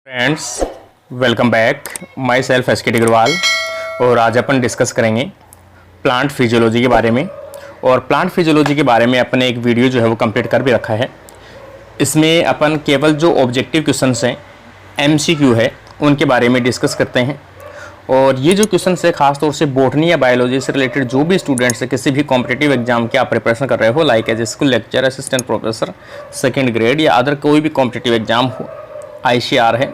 Friends, welcome back. My self S के अग्रवाल। और आज अपन डिस्कस करेंगे प्लांट फिजियोलॉजी के बारे में। और प्लांट फिजियोलॉजी के बारे में अपन एक वीडियो जो है वो कंप्लीट कर भी रखा है। इसमें अपन केवल जो ऑब्जेक्टिव क्वेश्चंस हैं, एमसीक्यू है, उनके बारे में डिस्कस करते हैं। और ये जो क्वेश्चंस है खासतौर से बॉटनी या बायोलॉजी से रिलेटेड जो भी स्टूडेंट्स है, किसी भी कॉम्पिटिटिव एग्जाम के आप प्रिपरेशन कर रहे हो, like as school lecture, assistant professor, second grade या अदर कोई भी कॉम्पिटिटिव एग्जाम हो, आईसीआर है,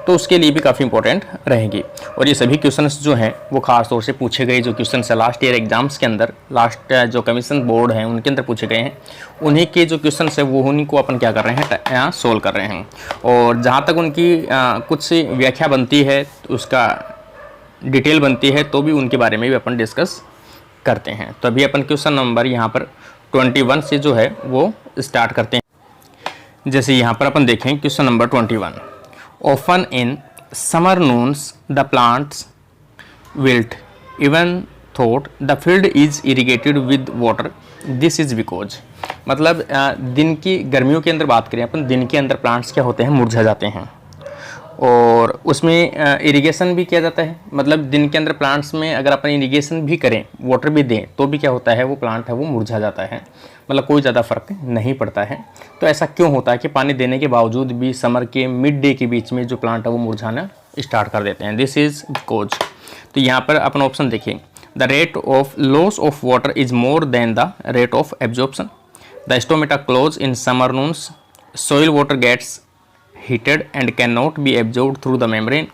तो उसके लिए भी काफ़ी इंपॉर्टेंट रहेगी। और ये सभी क्वेश्चंस जो हैं वो खास तौर से पूछे गए जो क्वेश्चंस है लास्ट ईयर एग्जाम्स के अंदर, लास्ट जो कमीशन बोर्ड हैं उनके अंदर पूछे गए हैं, उन्हीं के जो क्वेश्चंस है वो उन्हीं को अपन क्या कर रहे हैं, यहाँ सोल्व कर रहे हैं। और जहाँ तक उनकी कुछ व्याख्या बनती है, उसका डिटेल बनती है, तो भी उनके बारे में भी अपन डिस्कस करते हैं। तो अभी अपन क्वेश्चन नंबर यहाँ पर 21 से जो है वो स्टार्ट करते हैं। जैसे यहाँ पर अपन देखें question number 21। Often in summer Nunes the plants wilt even thought the field is irrigated with water, this is because. मतलब दिन की गर्मियों के अंदर बात करें अपन, दिन के अंदर प्लांट्स क्या होते हैं, मुरझा जाते हैं। और उसमें इरिगेशन भी किया जाता है। मतलब दिन के अंदर प्लांट्स में अगर अपन इरिगेशन भी करें, वाटर भी दें, तो भी क्या होता है, वो प्लांट है वो मुरझा जाता है। मतलब कोई ज़्यादा फर्क नहीं पड़ता है। तो ऐसा क्यों होता है कि पानी देने के बावजूद भी समर के मिड डे के बीच में जो प्लांट है वो मुरझाना स्टार्ट कर देते हैं, दिस इज बिकॉज। तो यहाँ पर अपन ऑप्शन देखें, the rate of loss of water is more than the rate of absorption, the stomata close in summer Nunes, soil water gets heated and cannot be absorbed through the membrane,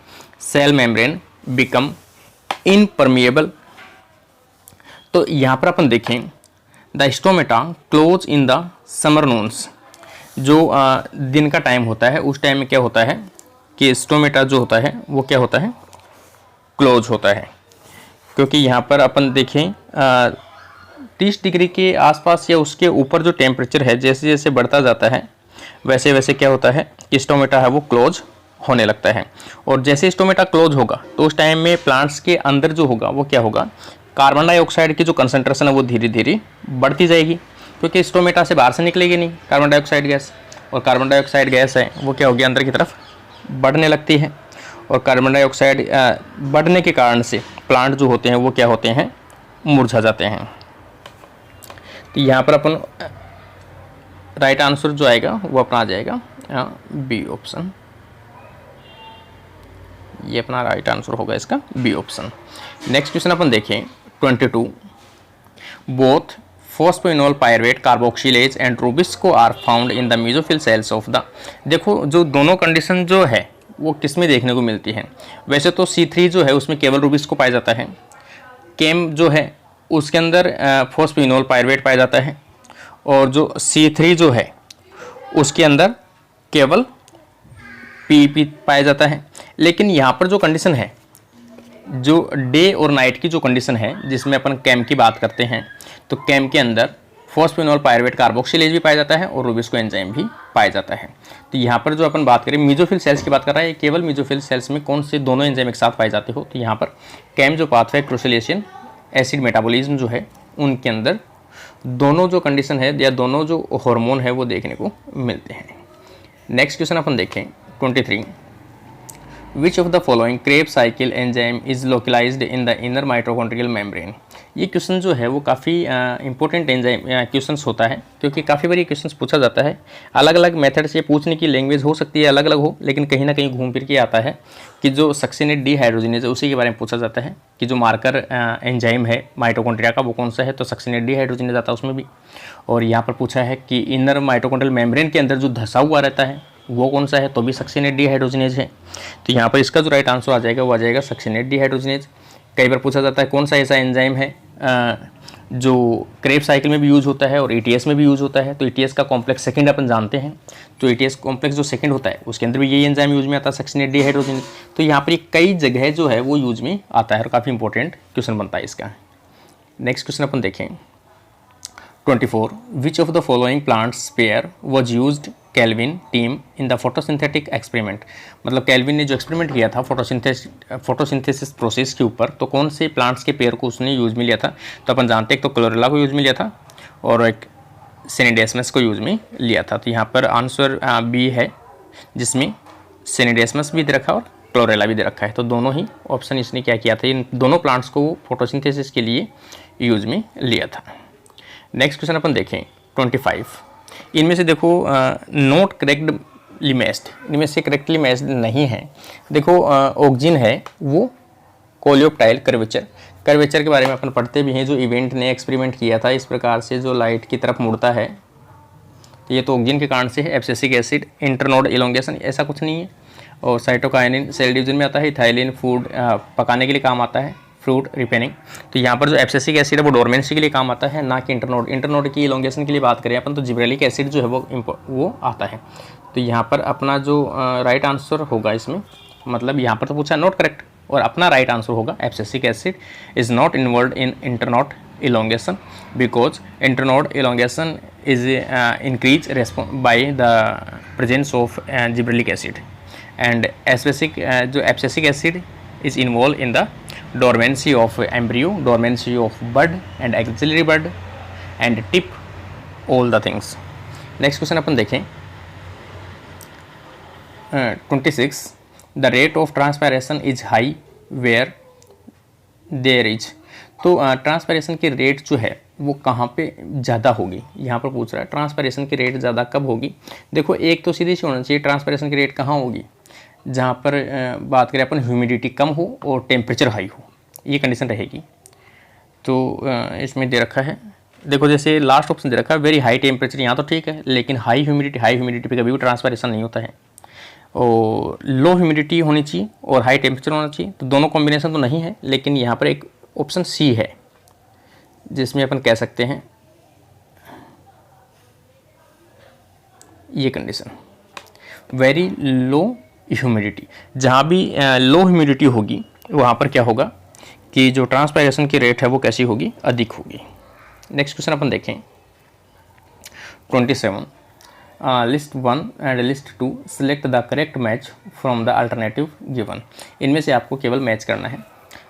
cell membrane become impermeable। तो यहाँ पर अपन देखें the stomata close in the summer Nunes, जो दिन का time होता है उस टाइम में क्या होता है कि स्टोमेटा जो होता है वो क्या होता है, क्लोज होता है। क्योंकि यहाँ पर अपन देखें 30 डिग्री के आसपास या उसके ऊपर जो टेम्परेचर है जैसे जैसे बढ़ता जाता है वैसे वैसे क्या होता है कि स्टोमेटा है वो क्लोज होने लगता है। और जैसे स्टोमेटा क्लोज होगा तो उस टाइम में प्लांट्स के अंदर जो होगा वो क्या होगा, कार्बन डाइऑक्साइड की जो कंसंट्रेशन है वो धीरे धीरे बढ़ती जाएगी। क्योंकि स्टोमेटा से बाहर से निकलेगी नहीं कार्बन डाइऑक्साइड गैस, और कार्बन डाइऑक्साइड गैस है वो क्या होगी, अंदर की तरफ बढ़ने लगती है। और कार्बन डाइऑक्साइड बढ़ने के कारण से प्लांट जो होते हैं वो क्या होते हैं, मुरझा जाते हैं। तो यहाँ पर अपन राइट आंसर जो आएगा वो अपना आ जाएगा बी ऑप्शन। ये अपना राइट आंसर होगा इसका बी ऑप्शन। नेक्स्ट क्वेश्चन अपन देखें 22। Both phosphoenol pyruvate carboxylase and rubisco are found in the mesophyll cells of the. देखो जो दोनों कंडीशन जो है वो किस में देखने को मिलती है। वैसे तो C3 जो है उसमें केवल रूबिस्को पाया जाता है, केम जो है उसके अंदर फॉस्फेनोल पायरुवेट पाया जाता है, और जो C3 जो है उसके अंदर केवल PP पाया जाता है। लेकिन यहाँ पर जो कंडीशन है, जो डे और नाइट की जो कंडीशन है जिसमें अपन कैम की बात करते हैं, तो कैम के अंदर फॉस्फेनोल पायरुवेट कार्बोक्सिलेज भी पाया जाता है और रूबिस्को एंजाइम भी पाया जाता है। तो यहाँ पर जो अपन बात करें मेसोफिल सेल्स की बात कर रहा है, केवल मेसोफिल सेल्स में कौन से दोनों एंजाइम एक साथ पाए जाते हो, तो यहाँ पर कैम जो पाथवे क्रोसिलेशन एसिड मेटाबॉलिज्म जो है उनके अंदर दोनों जो कंडीशन है या दोनों जो हार्मोन है वो देखने को मिलते हैं। नेक्स्ट क्वेश्चन अपन देखें 23। Which of the following Kreb cycle enzyme is localised in the inner mitochondrial membrane. ये क्वेश्चन जो है वो काफ़ी इंपॉर्टेंट एंजाइम क्वेश्चंस होता है, क्योंकि काफ़ी बार ये क्वेश्चंस पूछा जाता है। अलग अलग मेथड से पूछने की लैंग्वेज हो सकती है, अलग अलग हो, लेकिन कहीं ना कहीं घूम फिर के आता है कि जो सक्सिनेट डिहाइड्रोजिनेज है उसी के बारे में पूछा जाता है कि जो मार्कर एंजाइम है माइटोकॉन्ड्रिया का वो कौन सा है, तो सक्सिनेट डिहाइड्रोजिनेज आता है उसमें भी। और यहाँ पर पूछा है कि इनर माइटोकॉन्ड्रियल मेम्ब्रेन के अंदर जो धंसा हुआ रहता है वो कौन सा है, तो भी सक्सिनेट डिहाइड्रोजिनेज है। तो यहाँ पर इसका जो राइट आंसर आ जाएगा वो आ जाएगा सक्सिनेट डिहाइड्रोजिनेज। कई बार पूछा जाता है कौन सा ऐसा एंजाइम है जो क्रेब साइकिल में भी यूज़ होता है और ETS में भी यूज़ होता है। तो ETS का कॉम्प्लेक्स सेकंड अपन जानते हैं, तो ETS कॉम्प्लेक्स जो सेकंड होता है उसके अंदर भी यही एंजाइम यूज में आता है, सक्सिनेट डिहाइड्रोजिनेज। तो यहाँ पर कई जगह जो है वो यूज में आता है और काफ़ी इंपॉर्टेंट क्वेश्चन बनता है इसका। नेक्स्ट क्वेश्चन अपन देखें 24। Which of the following plant spare was used Calvin team in the photosynthetic experiment. मतलब कैल्विन ने जो एक्सपेरिमेंट किया था फोटोसिंथेसिस प्रोसेस के ऊपर, तो कौन से प्लांट्स के पेयर को उसने यूज में लिया था, तो अपन जानते हैं एक तो क्लोरेला को यूज में लिया था और एक सिनेडेसमस को यूज में लिया था। तो यहाँ पर आंसर बी है जिसमें सिनिडेस्मस भी दे रखा है और क्लोरेला भी दे रखा है। तो दोनों ही ऑप्शन इसने क्या किया था, इन दोनों प्लांट्स को फोटोसिंथेसिस के लिए यूज में लिया था। नेक्स्ट क्वेश्चन अपन देखें 25। इनमें से देखो नोट करेक्टली मैच्ड, इनमें से करेक्टली मैच्ड नहीं है। देखो ऑक्जिन है वो कोलियोप्टाइल कर्वेचर, कर्वेचर के बारे में अपन पढ़ते भी हैं, जो इवेंट ने एक्सपेरिमेंट किया था, इस प्रकार से जो लाइट की तरफ मुड़ता है, तो ये तो ऑक्जिन के कारण से है। एब्सिसिक एसिड, इंटरनोड इलोंगेशन, ऐसा कुछ नहीं है। और साइटोकाइनिन सेल डिवीजन में आता है, इथाइलिन फूड पकाने के लिए काम आता है, फ्रूट रिपेनिंग। तो यहाँ पर जो एब्सिसिक एसिड है वो डोरमेंसी के लिए काम आता है, ना कि इंटरनोड। इंटरनोड की इलोंगेशन के लिए बात करें अपन तो जिब्रेलिक एसिड जो है वो आता है। तो यहाँ पर अपना जो राइट आंसर होगा इसमें, मतलब यहाँ पर तो पूछा नॉट करेक्ट, और अपना राइट आंसर होगा abscisic acid is not involved in internode elongation because internode elongation is increased by the presence of gibberellic acid, and जो abscisic acid is involved in the dormancy of embryo, dormancy of bud and axillary bud and tip, all the things. Next question अपन देखें 26. The rate of transpiration is high where there is, तो transpiration की rate जो है वो कहाँ पे ज़्यादा होगी, यहाँ पर पूछ रहा है ट्रांसपेरेशन की रेट ज़्यादा कब होगी। देखो एक तो सीधी सी होना चाहिए, ट्रांसपेरेशन की रेट कहाँ होगी, जहाँ पर बात करें अपन ह्यूमिडिटी कम हो और टेम्परेचर हाई हो, ये कंडीशन रहेगी। तो इसमें दे रखा है, देखो जैसे लास्ट ऑप्शन दे रखा है वेरी हाई टेम्परेचर, यहाँ तो ठीक है, लेकिन हाई ह्यूमिडिटी पे कभी भी ट्रांसपेरेशन नहीं होता है। और लो ह्यूमिडिटी होनी चाहिए और हाई टेम्परेचर होना चाहिए, तो दोनों कॉम्बिनेशन तो नहीं है, लेकिन यहाँ पर एक ऑप्शन सी है जिसमें अपन कह सकते हैं ये कंडीशन वेरी लो ह्यूमिडिटी। जहाँ भी लो ह्यूमिडिटी होगी वहाँ पर क्या होगा कि जो ट्रांसपायरेशन की रेट है वो कैसी होगी, अधिक होगी। नेक्स्ट क्वेश्चन अपन देखें 27। List 1 and list 2 select the correct match from the alternative given. इनमें से आपको केवल मैच करना है।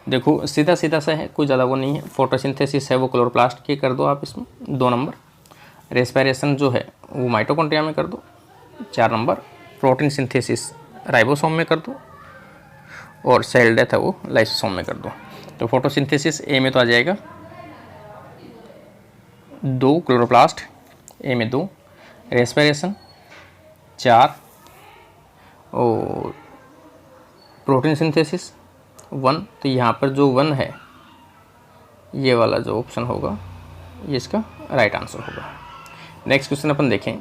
देखो सीधा सीधा सा है, कोई ज़्यादा वो नहीं है। फोटोसिंथेसिस है वो क्लोरोप्लास्ट की कर दो आप इसमें 2 नंबर। रेस्पिरेशन जो है वो माइटोकॉन्ड्रिया में कर दो 4 नंबर। प्रोटीन सिंथेसिस राइबोसोम में कर दो, और सेल डेथ है वो लाइसोसोम में कर दो। तो फोटोसिंथेसिस ए में तो आ जाएगा 2 क्लोरोप्लास्ट, ए में 2, रेस्पिरेशन 4, और प्रोटीन सिंथेसिस 1। तो यहाँ पर जो 1 है ये वाला जो ऑप्शन होगा ये इसका राइट आंसर होगा। नेक्स्ट क्वेश्चन अपन देखें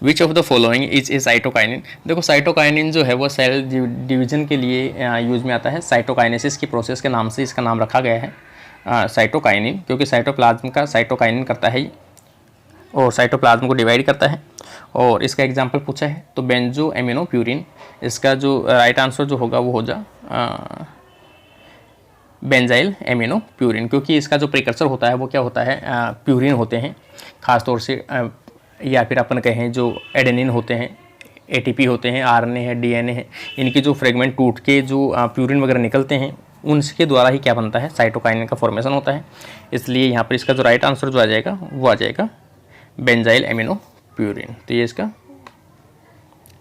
विच of the following is a cytokinin. देखो साइटोकाइनिन जो है वो सेल डिवीजन के लिए यूज में आता है। साइटोकाइनेसिस की प्रोसेस के नाम से इसका नाम रखा गया है साइटोकाइनिन, क्योंकि साइटोप्लाज्म का साइटोकाइनिन करता है और साइटोप्लाज्म को डिवाइड करता है। और इसका एग्जांपल पूछा है तो बेंजो एमिनो प्यूरिन, इसका जो राइट आंसर जो होगा वो हो जा बेंजाइल एमिनो प्यूरिन, क्योंकि इसका जो प्रिकर्सर होता है वो क्या होता है, प्यूरिन होते हैं खासतौर से, या फिर अपन कहें जो एडेनिन होते हैं, एटीपी होते हैं, आरएनए है, डीएनए है, इनके जो फ्रेगमेंट टूट के जो प्यूरिन वगैरह निकलते हैं उनके द्वारा ही क्या बनता है, साइटोकाइनिन का फॉर्मेशन होता है। इसलिए यहाँ पर इसका जो राइट आंसर जो आ जाएगा वो आ जाएगा बेंजाइल एमिनो प्यूरिन। तो ये इसका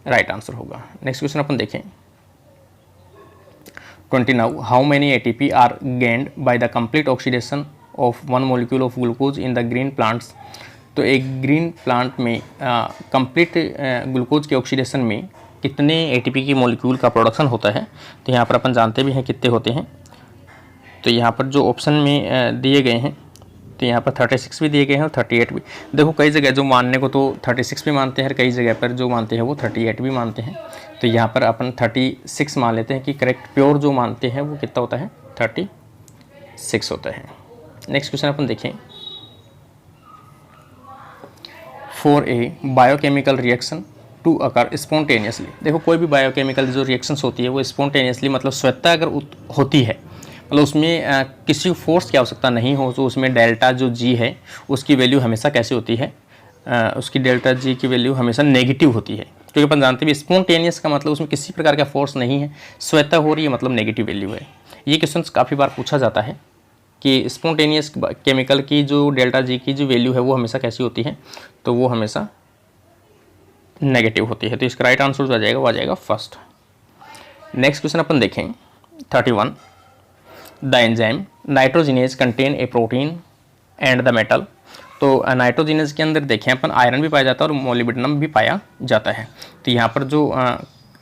राइट आंसर होगा। नेक्स्ट क्वेश्चन अपन देखें 29। How many ATP are gained by the complete oxidation of 1 molecule of glucose in the green plants. तो एक ग्रीन प्लांट में कंप्लीट ग्लूकोज के ऑक्सीडेशन में कितने एटीपी की मॉलिक्यूल का प्रोडक्शन होता है। तो यहाँ पर अपन जानते भी हैं कितने होते हैं। तो यहाँ पर जो ऑप्शन में दिए गए हैं तो यहाँ पर 36 भी दिए गए हैं और 38 भी। देखो कई जगह जो मानने को तो 36 भी मानते हैं, कई जगह पर जो मानते हैं वो 38 भी मानते हैं। तो यहाँ पर अपन 36 मान लेते हैं कि करेक्ट प्योर जो मानते हैं वो कितना होता है, 36 होता है। नेक्स्ट क्वेश्चन अपन देखें 4A biochemical reaction to occur spontaneously. देखो कोई भी बायोकेमिकल जो रिएक्शंस होती है वो स्पॉन्टेनियसली मतलब स्वतः अगर होती है, मतलब उसमें किसी फोर्स की आवश्यकता नहीं हो, तो उसमें डेल्टा जो जी है उसकी वैल्यू हमेशा कैसे होती है, उसकी डेल्टा जी की वैल्यू हमेशा नेगेटिव होती है। क्योंकि अपन जानते हैं स्पॉन्टेनियस का मतलब उसमें किसी प्रकार का फोर्स नहीं है, स्वतः हो रही है मतलब नेगेटिव वैल्यू है। ये क्वेश्चन काफ़ी बार पूछा जाता है कि स्पॉन्टेनियस केमिकल की जो डेल्टा जी की जो वैल्यू है वो हमेशा कैसी होती है, तो वो हमेशा नेगेटिव होती है। तो इसका राइट आंसर जो आ जाएगा वो आ जाएगा फर्स्ट। नेक्स्ट क्वेश्चन अपन देखें 31, the enzyme nitrogenase contain a protein and the metal. तो नाइट्रोजिनेज के अंदर देखें अपन आयरन भी पाया जाता है और मोलिब्डेनम भी पाया जाता है। तो यहाँ पर जो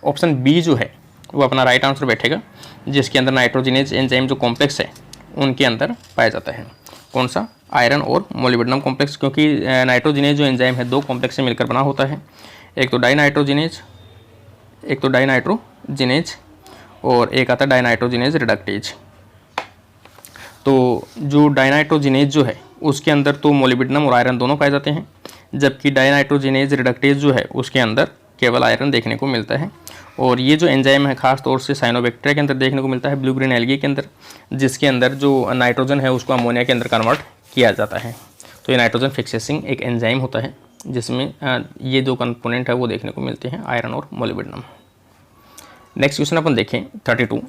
ऑप्शन बी जो है वो अपना राइट आंसर बैठेगा, जिसके अंदर नाइट्रोजिनेज एंजाइम जो कॉम्प्लेक्स है उनके अंदर पाया जाता है। कौन सा? आयरन और मोलिब्डेनम कॉम्प्लेक्स, क्योंकि नाइट्रोजिनेज जो एंजाइम है दो कॉम्प्लेक्स से मिलकर बना होता है, एक तो डाइनाइट्रोजिनेज और एक आता है डाइनाइट्रोजिनेज रिडक्टेज। तो जो डाइनाइट्रोजिनेज जो है उसके अंदर तो मोलिब्डेनम और आयरन दोनों पाए जाते हैं, जबकि डाइनाइट्रोजिनेज रिडक्टेज जो है उसके अंदर केवल आयरन देखने को मिलता है। और ये जो एंजाइम है खास तौर से साइनोबैक्टीरिया के अंदर देखने को मिलता है, ब्लू ग्रीन एल्गी के अंदर, जिसके अंदर जो नाइट्रोजन है उसको अमोनिया के अंदर कन्वर्ट किया जाता है। तो ये नाइट्रोजन फिक्सेसिंग एक एंजाइम होता है जिसमें ये दो कंपोनेंट है वो देखने को मिलते हैं, आयरन और मोलिब्डेनम। नेक्स्ट क्वेश्चन अपन देखें 32,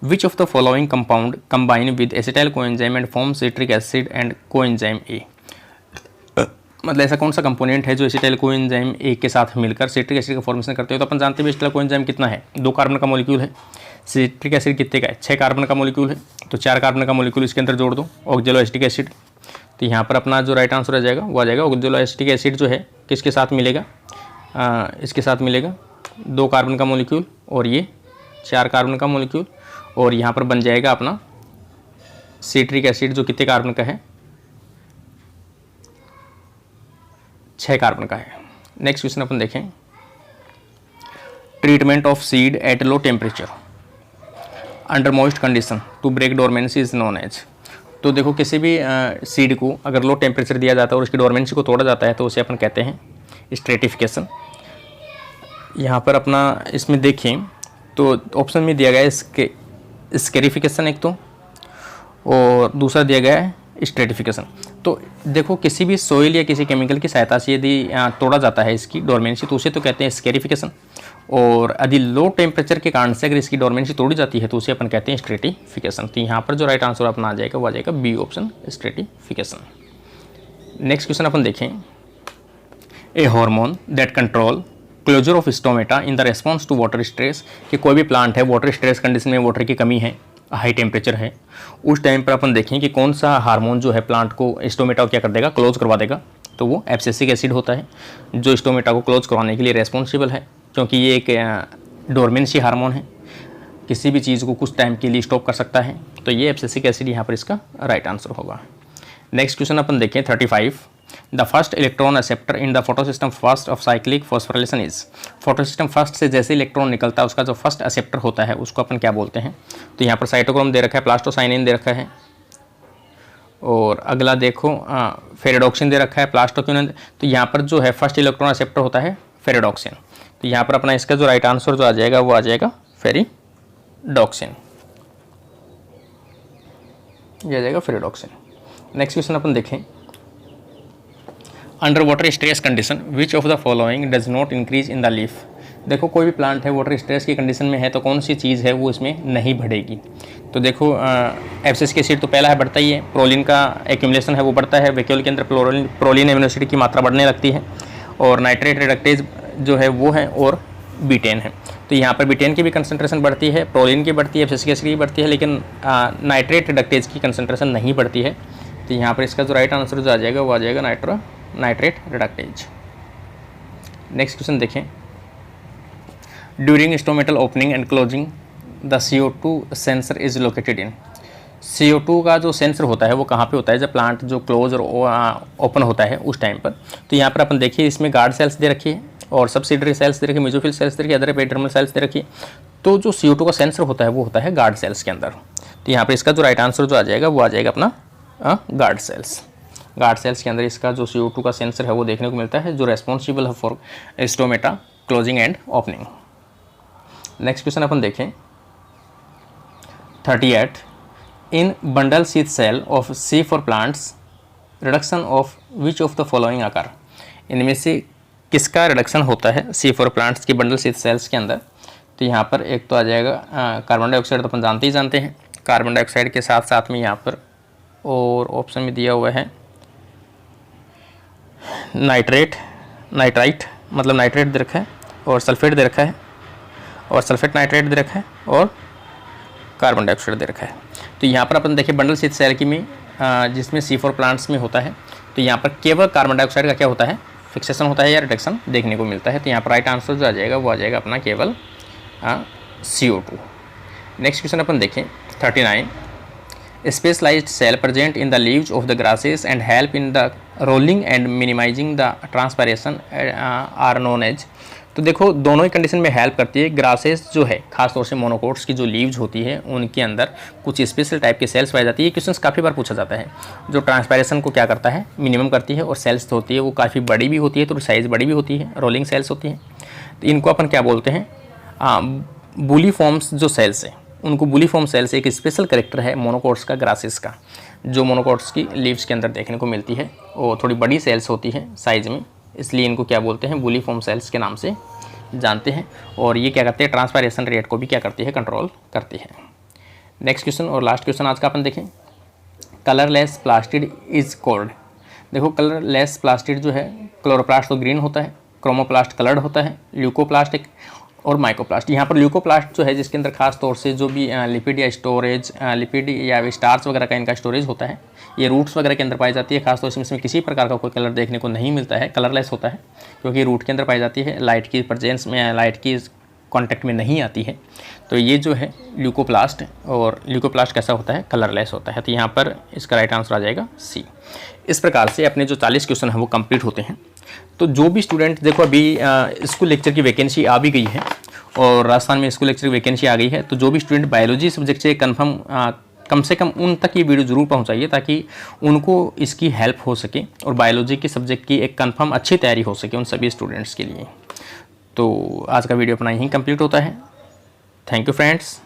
विच of the following compound combine with acetyl coenzyme and form citric acid and coenzyme A. मतलब ऐसा कौन सा कंपोनेंट है जो एसिटाइल कोएंजाइम ए के साथ मिलकर सिट्रिक एसिड का फॉर्मेशन करते हो। तो अपन जानते हैं एसिटाइल कोएंजाइम कितना है, 2 कार्बन का मॉलिक्यूल है। सिट्रिक एसिड कितने का है, 6 कार्बन का मॉलिक्यूल है। तो 4 कार्बन का मॉलिक्यूल इसके अंदर जोड़ दो, ऑक्जेलो एसिटिक एसिड। तो यहाँ पर अपना जो राइट आंसर आ जाएगा वो आ जाएगा ऑक्जेलो एसिटिक एसिड जो है किसके साथ मिलेगा, इसके साथ मिलेगा 2 कार्बन का मॉलिक्यूल और ये 4 कार्बन का मॉलिक्यूल, और यहाँ पर बन जाएगा अपना सिट्रिक एसिड जो कितने कार्बन का है, 6 कार्बन का है। नेक्स्ट क्वेश्चन अपन देखें, treatment of seed at low temperature under moist condition to break dormancy is known as. तो देखो किसी भी सीड को अगर लो टेम्परेचर दिया जाता है और उसकी डोरमेंसी को तोड़ा जाता है तो उसे अपन कहते हैं स्ट्रेटिफिकेशन। यहाँ पर अपना इसमें देखें तो ऑप्शन में दिया गया है स्केरिफिकेशन एक तो, और दूसरा दिया गया है स्ट्रेटिफिकेशन। तो देखो किसी भी सोइल या किसी केमिकल की सहायता से यदि तोड़ा जाता है इसकी डोरमेंसी तो उसे तो कहते हैं स्केरिफिकेशन, और यदि लो टेम्परेचर के कारण से अगर इसकी डोरमेंसी तोड़ी जाती है तो उसे अपन कहते हैं स्ट्रेटिफिकेशन। तो यहाँ पर जो राइट आंसर अपना आ जाएगा वो आ जाएगा B option, stratification. Next question अपन देखें, a hormone that control closure of stomata in the response to water stress. कि कोई भी प्लांट है वाटर स्ट्रेस कंडीशन में, वाटर की कमी है, हाई टेम्परेचर है, उस टाइम पर अपन देखें कि कौन सा हार्मोन जो है प्लांट को स्टोमेटा को क्या कर देगा, क्लोज करवा देगा। तो वो एब्सिसिक एसिड होता है जो स्टोमेटा को क्लोज करवाने के लिए रेस्पॉन्सिबल है, क्योंकि ये एक डोरमेंसी हार्मोन है, किसी भी चीज़ को कुछ टाइम के लिए स्टॉप कर सकता है। तो ये एब्सिसिक एसिड यहाँ पर इसका राइट आंसर होगा। नेक्स्ट क्वेश्चन अपन देखें 35, the first electron acceptor in the photosystem first of cyclic phosphorylation is. Photosystem first से जैसे इलेक्ट्रॉन निकलता है उसका जो फर्स्ट एक्सेप्टर होता है उसको अपन क्या बोलते हैं। तो यहाँ पर साइटोक्रोम दे रखा है, प्लास्टोसाइनिन दे रखा है, और अगला देखो फेरेडॉक्सिन दे रखा है, प्लास्टोक्विनोन। तो यहाँ पर जो है फर्स्ट इलेक्ट्रॉन एक्सेप्टर होता है फेरेडॉक्सिन। तो यहाँ पर अपना इसका जो राइट आंसर जो आ जाएगा वो आ जाएगा फेरिडॉक्सिन, ये आ जाएगा फेरिडॉक्सिन। नेक्स्ट क्वेश्चन अपन देखें, under water stress condition which of the following does not increase in the leaf. देखो कोई भी प्लांट है वाटर स्ट्रेस की कंडीशन में है तो कौन सी चीज़ है वो इसमें नहीं बढ़ेगी। तो देखो एब्सिसिक एसिड तो पहला है, बढ़ता ही है, प्रोलिन का एक्यूमुलेशन है वो बढ़ता है, वैक्यूल के अंदर प्रोलिन एमिनो एसिड की मात्रा बढ़ने लगती है, और नाइट्रेट रिडक्टेज जो है वो है, और बीटेन है। तो यहाँ पर बीटेन की भी कंसंट्रेशन बढ़ती है, प्रोलिन की बढ़ती है, एब्सिसिक एसिड की बढ़ती है, लेकिन नाइट्रेट रिडक्टेज की कंसंट्रेशन नहीं बढ़ती है। तो यहाँ पर इसका जो राइट आंसर जो आ जाएगा वो आ जाएगा नाइट्रेट रिडक्टेज। नेक्स्ट क्वेश्चन देखें, during stomatal opening and closing the CO2 sensor is located in. CO2 का जो सेंसर होता है वो कहाँ पे होता है, जब प्लांट जो क्लोज और ओपन होता है उस टाइम पर। तो यहाँ पर अपन देखिए इसमें गार्ड सेल्स दे रखी है, और सबसिडरी सेल्स दे रखी है, मेसोफिल सेल्स दे रखी है, अदर एपिडर्मल सेल्स दे रखी है। तो जो CO2 का सेंसर होता है वो होता है गार्ड सेल्स के अंदर। तो यहाँ पर इसका जो राइट आंसर जो आ जाएगा वो आ जाएगा अपना गार्ड सेल्स। गार्ड सेल्स के अंदर इसका जो CO2 का सेंसर है वो देखने को मिलता है, जो रेस्पॉन्सिबल है for stomata closing and opening. Next question अपन देखें 38, in bundle sheath cell of C four plants reduction of which of the following आकार। इनमें से किसका रिडक्शन होता है सी फॉर प्लांट्स की बंडल शीथ सेल्स के अंदर। तो यहाँ पर एक तो आ जाएगा कार्बन डाइऑक्साइड, तो अपन जानते हैं, कार्बन डाइऑक्साइड के साथ साथ में यहाँ पर और ऑप्शन में दिया हुआ है नाइट्राइट, मतलब नाइट्रेट दे रखा है, और सल्फेट दे रखा है, और सल्फेट नाइट्रेट दे रखा है, और कार्बन डाइऑक्साइड दे रखा है। तो यहाँ पर अपन देखिए बंडल शीथ सेल की में जिसमें C4 प्लांट्स में होता है, तो यहाँ पर केवल कार्बन डाइऑक्साइड का क्या होता है, फिक्सेशन होता है या रिडक्शन देखने को मिलता है। तो यहाँ पर राइट आंसर जो आ जाएगा वो आ जाएगा अपना केवल CO2। नेक्स्ट क्वेश्चन अपन देखें 39। Specialized cell present in the leaves of the grasses and help in the rolling and minimizing the transpiration are known as। तो देखो दोनों ही कंडीशन में हेल्प करती है। ग्रासेस जो है खासतौर से मोनोकोट्स की जो लीव्स होती है उनके अंदर कुछ स्पेशल टाइप की सेल्स पाई जाती है। ये क्वेश्चन काफ़ी बार पूछा जाता है। जो ट्रांसपायरेशन को क्या करता है, मिनिमम करती है, और सेल्स होती है वो काफ़ी बड़ी भी होती है, तो साइज़ बड़ी भी होती है, रोलिंग सेल्स होती हैं। तो इनको अपन क्या बोलते हैं, बुलीफॉर्म्स जो सेल्स हैं उनको बुलीफॉर्म सेल्स। एक स्पेशल करेक्टर है मोनोकोट्स का, ग्रासेस का, जो मोनोकोट्स की लीव्स के अंदर देखने को मिलती है। वो थोड़ी बड़ी सेल्स होती है साइज़ में, इसलिए इनको क्या बोलते हैं, बुलीफॉर्म सेल्स के नाम से जानते हैं। और ये क्या करते हैं, ट्रांसपायरेशन रेट को भी क्या करती है, कंट्रोल करती है। नेक्स्ट क्वेश्चन और लास्ट क्वेश्चन आज का अपन देखें। Colourless plastid is called. देखो कलरलेस प्लास्टिड जो है, क्लोरोप्लास्ट तो ग्रीन होता है, क्रोमोप्लास्ट कलर्ड होता है, ल्यूकोप्लास्ट और माइकोप्लास्ट। यहाँ पर ल्यूकोप्लास्ट जो है जिसके अंदर खास तौर से जो भी लिपिड या स्टोरेज, लिपिड या स्टार्च वगैरह का इनका स्टोरेज होता है, ये रूट्स वगैरह के अंदर पाई जाती है। खासतौर से इसमें किसी प्रकार का कोई कलर देखने को नहीं मिलता है, कलरलेस होता है, क्योंकि रूट के अंदर पाई जाती है, लाइट की प्रेजेंस में, लाइट की कॉन्टेक्ट में नहीं आती है। तो ये जो है ल्यूकोप्लास्ट, और ल्यूकोप्लास्ट कैसा होता है, कलरलेस होता है। तो यहाँ पर इसका राइट आंसर आ जाएगा C। इस प्रकार से अपने जो 40 क्वेश्चन हैं वो कंप्लीट होते हैं। तो जो भी स्टूडेंट, देखो अभी स्कूल लेक्चर की वैकेंसी आ भी गई है, और राजस्थान में स्कूल लेक्चर की वैकेंसी आ गई है। तो जो भी स्टूडेंट बायोलॉजी सब्जेक्ट से कन्फर्म, कम से कम उन तक ये वीडियो ज़रूर पहुंचाइए, ताकि उनको इसकी हेल्प हो सके और बायोलॉजी के सब्जेक्ट की एक कन्फर्म अच्छी तैयारी हो सके उन सभी स्टूडेंट्स के लिए। तो आज का वीडियो अपना यहीं कंप्लीट होता है। Thank you friends.